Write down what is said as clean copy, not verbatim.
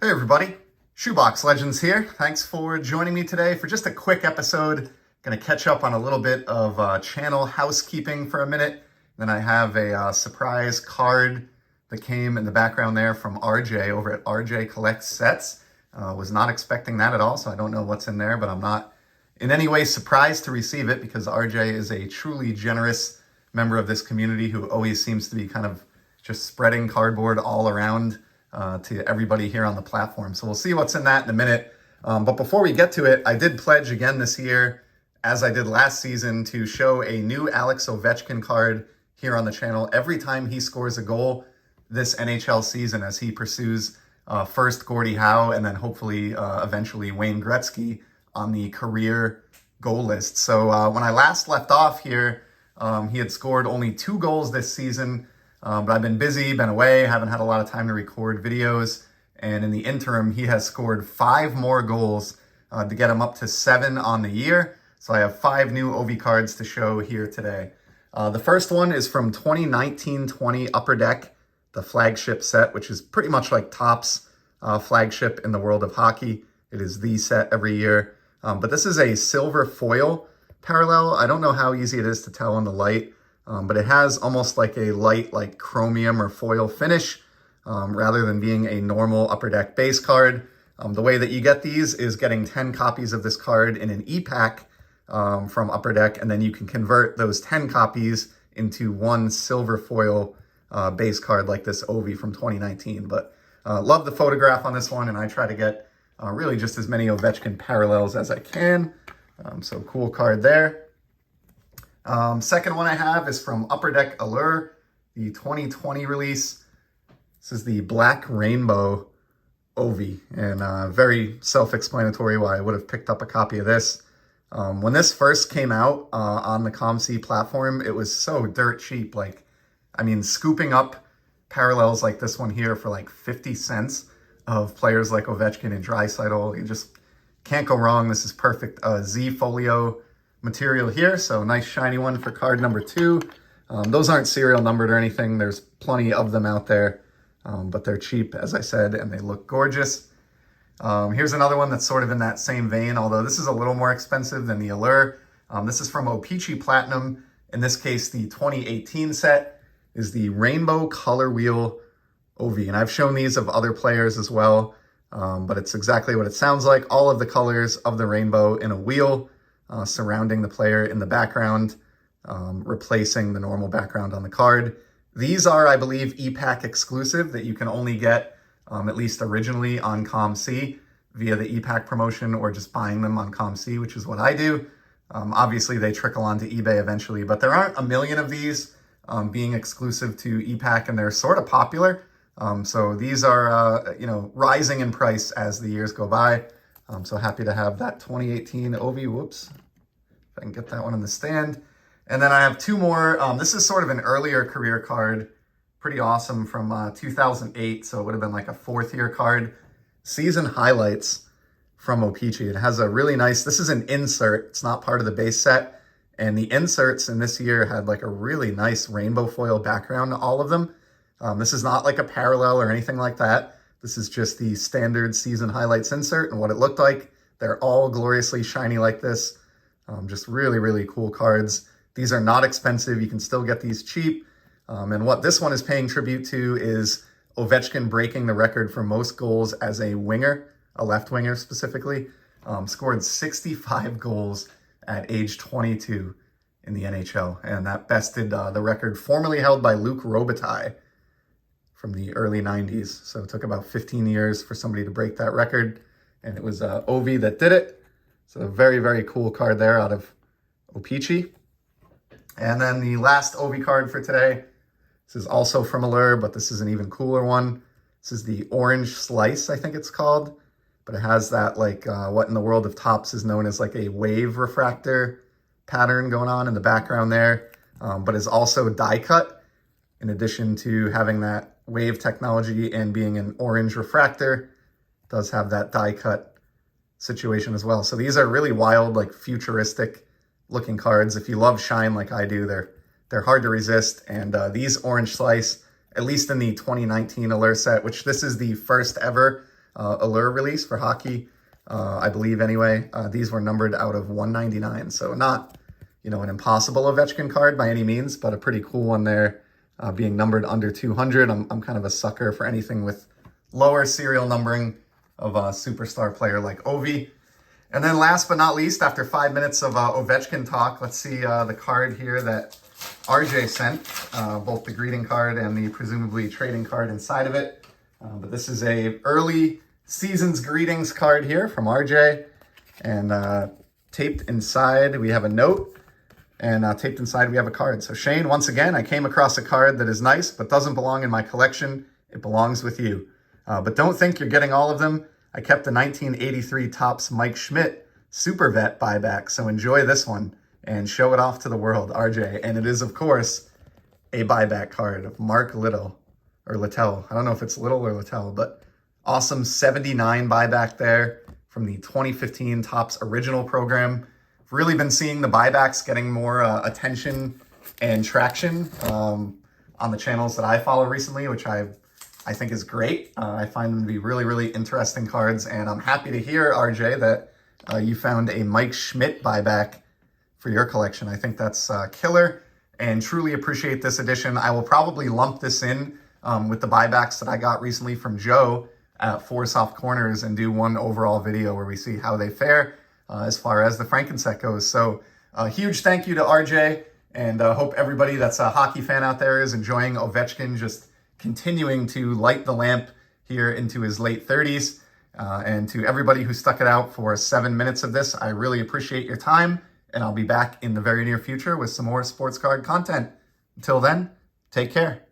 Hey everybody, Shoebox Legends here. Thanks for joining me today for just a quick episode. Going to catch up on a little bit of channel housekeeping for a minute. Then I have a surprise card that came in the background there from RJ over at RJ Collects Sets. Was not expecting that at all, so I don't know what's in there, but I'm not in any way surprised to receive it because RJ is a truly generous member of this community who always seems to be kind of just spreading cardboard all around to everybody here on the platform. So we'll see what's in that in a minute. But before we get to it, I did pledge again this year, as I did last season, to show a new Alex Ovechkin card here on the channel every time he scores a goal this NHL season as he pursues first Gordie Howe and then hopefully eventually Wayne Gretzky on the career goal list. So when I last left off here, he had scored only 2 goals this season. But I've been busy, been away, haven't had a lot of time to record videos. And in the interim, he has scored 5 more goals to get him up to 7 on the year. So I have 5 new OV cards to show here today. The first one is from 2019-20 Upper Deck, the flagship set, which is pretty much like Topps flagship in the world of hockey. It is the set every year. But this is a silver foil parallel. I don't know how easy it is to tell in the light. But it has almost like a light like chromium or foil finish rather than being a normal Upper Deck base card. The way that you get these is getting 10 copies of this card in an e-pack from Upper Deck, and then you can convert those 10 copies into one silver foil base card like this Ovi from 2019. But love the photograph on this one, and I try to get really just as many Ovechkin parallels as I can. So cool card there. Second one I have is from Upper Deck Allure, the 2020 release. This is the Black Rainbow Ovi, and very self-explanatory why I would have picked up a copy of this. When this first came out on the ComC platform, it was so dirt cheap. Like, I mean, scooping up parallels like this one here for like 50 cents of players like Ovechkin and Draisaitl, you just can't go wrong. This is perfect Z folio material here, so nice shiny one for card number 2. Those aren't serial numbered or anything. There's plenty of them out there, but they're cheap, as I said, and they look gorgeous. Here's another one that's sort of in that same vein, although this is a little more expensive than the Allure. This is from O-Pee-Chee Platinum. In this case, the 2018 set is the Rainbow Color Wheel Ovi, and I've shown these of other players as well, but it's exactly what it sounds like. All of the colors of the rainbow in a wheel surrounding the player in the background, replacing the normal background on the card. These are, I believe, e-pack exclusive that you can only get, at least originally, on ComC via the e-pack promotion or just buying them on ComC, which is what I do. Obviously, they trickle onto eBay eventually, but there aren't a million of these being exclusive to e-pack, and they're sort of popular. So these are, rising in price as the years go by. I'm so happy to have that 2018 Ovi. Whoops, if I can get that one in the stand. And then I have 2 more. This is sort of an earlier career card. Pretty awesome from 2008. So it would have been like a 4th year card. Season highlights from O-Pee-Chee. It has a really nice, this is an insert. It's not part of the base set. And the inserts in this year had like a really nice rainbow foil background to all of them. This is not like a parallel or anything like that. This is just the standard season highlights insert and what it looked like. They're all gloriously shiny like this. Just really, really cool cards. These are not expensive. You can still get these cheap. And what this one is paying tribute to is Ovechkin breaking the record for most goals as a winger, a left winger specifically. Scored 65 goals at age 22 in the NHL. And that bested the record formerly held by Luc Robitaille from the early 90s. So it took about 15 years for somebody to break that record. And it was Ovi that did it. So a very, very cool card there out of O-Pee-Chee. And then the last Ovi card for today. This is also from Allure, but this is an even cooler one. This is the Orange Slice, I think it's called. But it has that like what in the world of Topps is known as like a wave refractor pattern going on in the background there. But is also die cut in addition to having that wave technology and being an orange refractor. Does have that die cut situation as well. So these are really wild, like futuristic looking cards. If you love shine like I do, they're hard to resist. And these Orange Slice, at least in the 2019 Allure set, which this is the first ever Allure release for hockey, I believe anyway. These were numbered out of 199, so not, an impossible Ovechkin card by any means, but a pretty cool one there, being numbered under 200. I'm kind of a sucker for anything with lower serial numbering of a superstar player like Ovi. And then last but not least, after 5 minutes of Ovechkin talk, let's see the card here that RJ sent, both the greeting card and the presumably trading card inside of it. But this is a early season's greetings card here from RJ. And taped inside, we have a note. And taped inside, we have a card. So Shane, once again, I came across a card that is nice, but doesn't belong in my collection. It belongs with you. But don't think you're getting all of them. I kept the 1983 Topps Mike Schmidt Super Vet buyback, so enjoy this one and show it off to the world, RJ. And it is, of course, a buyback card of Mark Little, or Littell. I don't know if it's Little or Littell, but awesome 79 buyback there from the 2015 Topps original program. I've really been seeing the buybacks getting more attention and traction on the channels that I follow recently, which I think is great. I find them to be really, really interesting cards, and I'm happy to hear, RJ, that you found a Mike Schmidt buyback for your collection. I think that's killer, and truly appreciate this edition. I will probably lump this in with the buybacks that I got recently from Joe at Four Soft Corners and do one overall video where we see how they fare as far as the Frankenset goes. So huge thank you to RJ, and hope everybody that's a hockey fan out there is enjoying Ovechkin just continuing to light the lamp here into his late 30s. And to everybody who stuck it out for 7 minutes of this, I really appreciate your time, and I'll be back in the very near future with some more sports card content. Until then, take care.